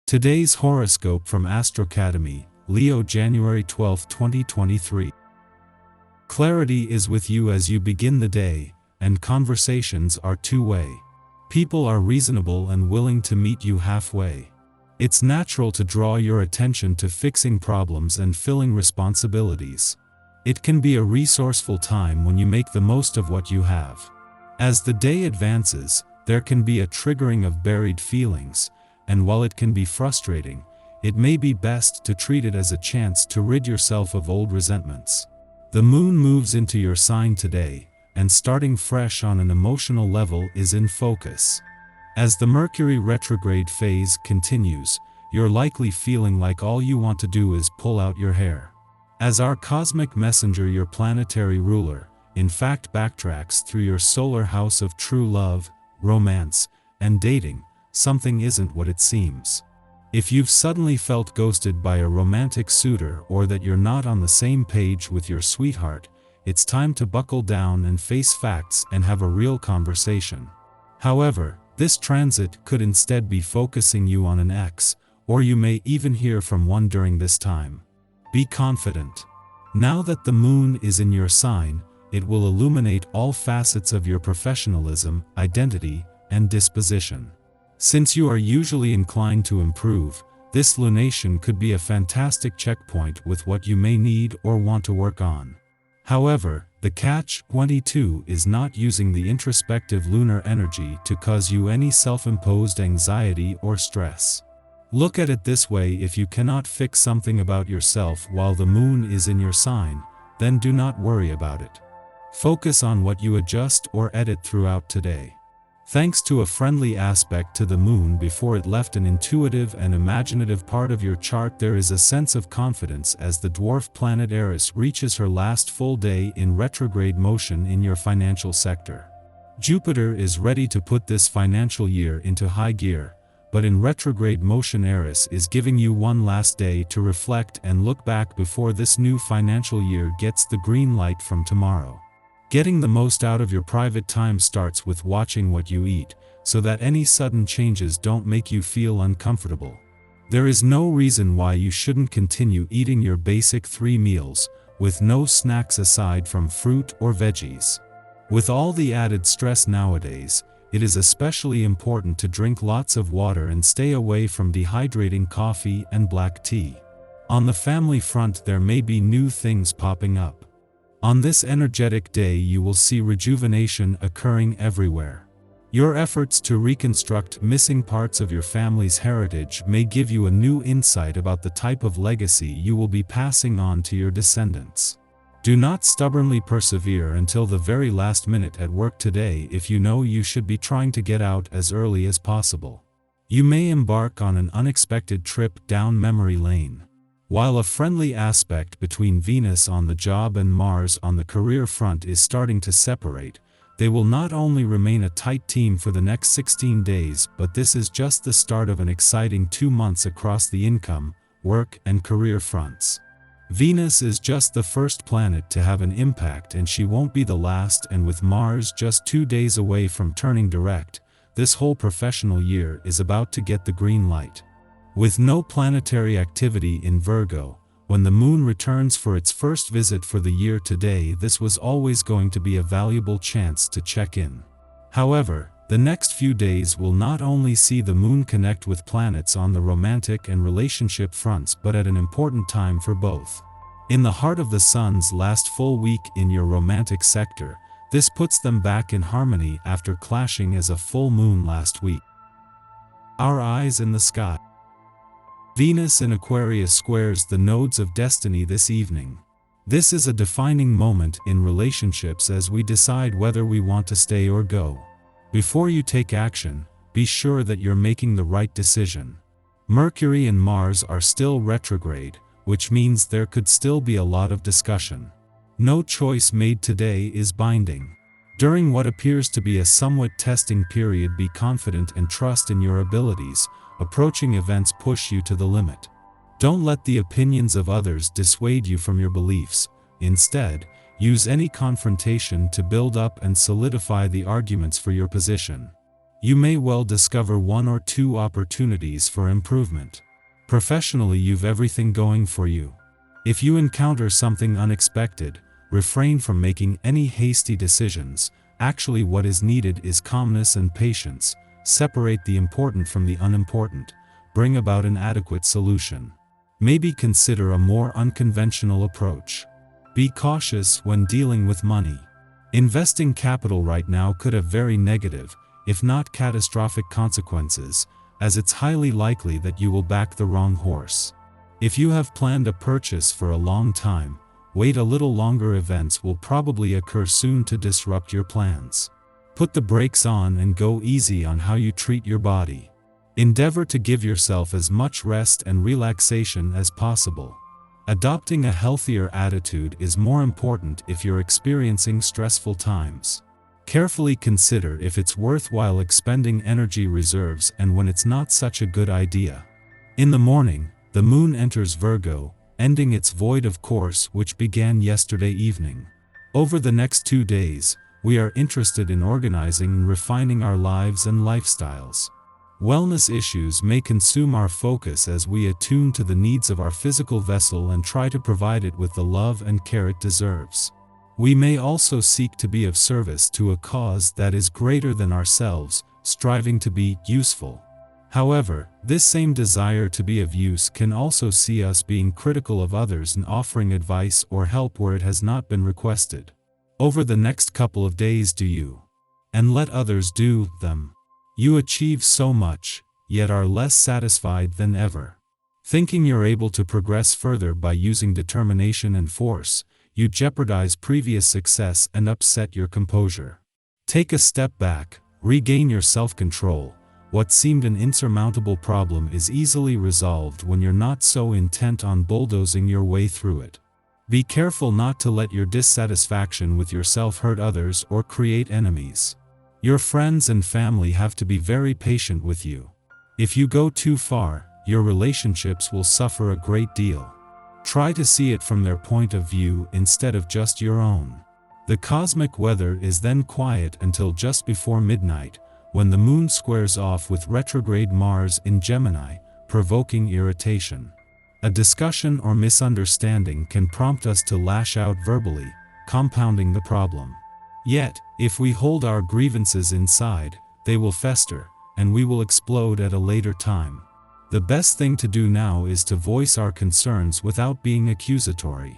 Today's horoscope from Astrocademy, Leo January 12, 2023. Clarity is with you as you begin the day, and conversations are two-way. People are reasonable and willing to meet you halfway. It's natural to draw your attention to fixing problems and filling responsibilities. It can be a resourceful time when you make the most of what you have. As the day advances, there can be a triggering of buried feelings, and while it can be frustrating, it may be best to treat it as a chance to rid yourself of old resentments. The moon moves into your sign today, and starting fresh on an emotional level is in focus. As the Mercury retrograde phase continues, you're likely feeling like all you want to do is pull out your hair. As our cosmic messenger, your planetary ruler, in fact backtracks through your solar house of true love, romance, and dating, something isn't what it seems. If you've suddenly felt ghosted by a romantic suitor or that you're not on the same page with your sweetheart, it's time to buckle down and face facts and have a real conversation. However, this transit could instead be focusing you on an ex, or you may even hear from one during this time. Be confident. Now that the moon is in your sign, it will illuminate all facets of your professionalism, identity, and disposition. Since you are usually inclined to improve, this lunation could be a fantastic checkpoint with what you may need or want to work on. However, the catch-22 is not using the introspective lunar energy to cause you any self-imposed anxiety or stress. Look at it this way: if you cannot fix something about yourself while the moon is in your sign, then do not worry about it. Focus on what you adjust or edit throughout today. Thanks to a friendly aspect to the moon before it left an intuitive and imaginative part of your chart, there is a sense of confidence as the dwarf planet Eris reaches her last full day in retrograde motion in your financial sector. Jupiter is ready to put this financial year into high gear, but in retrograde motion Eris is giving you one last day to reflect and look back before this new financial year gets the green light from tomorrow. Getting the most out of your private time starts with watching what you eat, so that any sudden changes don't make you feel uncomfortable. There is no reason why you shouldn't continue eating your basic 3 meals, with no snacks aside from fruit or veggies. With all the added stress nowadays, it is especially important to drink lots of water and stay away from dehydrating coffee and black tea. On the family front, there may be new things popping up. On this energetic day, you will see rejuvenation occurring everywhere. Your efforts to reconstruct missing parts of your family's heritage may give you a new insight about the type of legacy you will be passing on to your descendants. Do not stubbornly persevere until the very last minute at work today if you know you should be trying to get out as early as possible. You may embark on an unexpected trip down memory lane. While a friendly aspect between Venus on the job and Mars on the career front is starting to separate, they will not only remain a tight team for the next 16 days, but this is just the start of an exciting 2 months across the income, work, and career fronts. Venus is just the first planet to have an impact, and she won't be the last, and with Mars just 2 days away from turning direct, this whole professional year is about to get the green light. With no planetary activity in Virgo, when the moon returns for its first visit for the year today, this was always going to be a valuable chance to check in. However, the next few days will not only see the moon connect with planets on the romantic and relationship fronts, but at an important time for both. In the heart of the sun's last full week in your romantic sector, this puts them back in harmony after clashing as a full moon last week. Our eyes in the sky. Venus in Aquarius squares the nodes of destiny this evening. This is a defining moment in relationships as we decide whether we want to stay or go. Before you take action, be sure that you're making the right decision. Mercury and Mars are still retrograde, which means there could still be a lot of discussion. No choice made today is binding. During what appears to be a somewhat testing period, be confident and trust in your abilities. Approaching events push you to the limit. Don't let the opinions of others dissuade you from your beliefs. Instead, use any confrontation to build up and solidify the arguments for your position. You may well discover one or two opportunities for improvement. Professionally, you've everything going for you. If you encounter something unexpected, refrain from making any hasty decisions. Actually, what is needed is calmness and patience. Separate the important from the unimportant. Bring about an adequate solution. Maybe consider a more unconventional approach. Be cautious when dealing with money. Investing capital right now could have very negative, if not catastrophic consequences, as it's highly likely that you will back the wrong horse. If you have planned a purchase for a long time, wait a little longer. Events will probably occur soon to disrupt your plans. Put the brakes on and go easy on how you treat your body. Endeavor to give yourself as much rest and relaxation as possible. Adopting a healthier attitude is more important if you're experiencing stressful times. Carefully consider if it's worthwhile expending energy reserves and when it's not such a good idea. In the morning, the moon enters Virgo, ending its void of course which began yesterday evening. Over the next 2 days, we are interested in organizing and refining our lives and lifestyles. Wellness issues may consume our focus as we attune to the needs of our physical vessel and try to provide it with the love and care it deserves. We may also seek to be of service to a cause that is greater than ourselves, striving to be useful. However, this same desire to be of use can also see us being critical of others and offering advice or help where it has not been requested. Over the next couple of days, do you, and let others do them. You achieve so much, yet are less satisfied than ever. Thinking you're able to progress further by using determination and force, you jeopardize previous success and upset your composure. Take a step back, regain your self-control. What seemed an insurmountable problem is easily resolved when you're not so intent on bulldozing your way through it. Be careful not to let your dissatisfaction with yourself hurt others or create enemies. Your friends and family have to be very patient with you. If you go too far, your relationships will suffer a great deal. Try to see it from their point of view instead of just your own. The cosmic weather is then quiet until just before midnight, when the moon squares off with retrograde Mars in Gemini, provoking irritation. A discussion or misunderstanding can prompt us to lash out verbally, compounding the problem. Yet, if we hold our grievances inside, they will fester, and we will explode at a later time. The best thing to do now is to voice our concerns without being accusatory.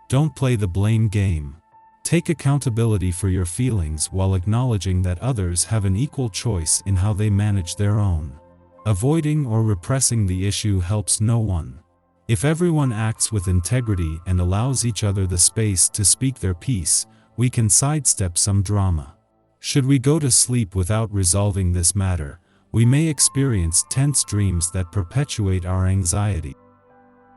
Don't play the blame game. Take accountability for your feelings while acknowledging that others have an equal choice in how they manage their own. Avoiding or repressing the issue helps no one. If everyone acts with integrity and allows each other the space to speak their piece, we can sidestep some drama. Should we go to sleep without resolving this matter, we may experience tense dreams that perpetuate our anxiety.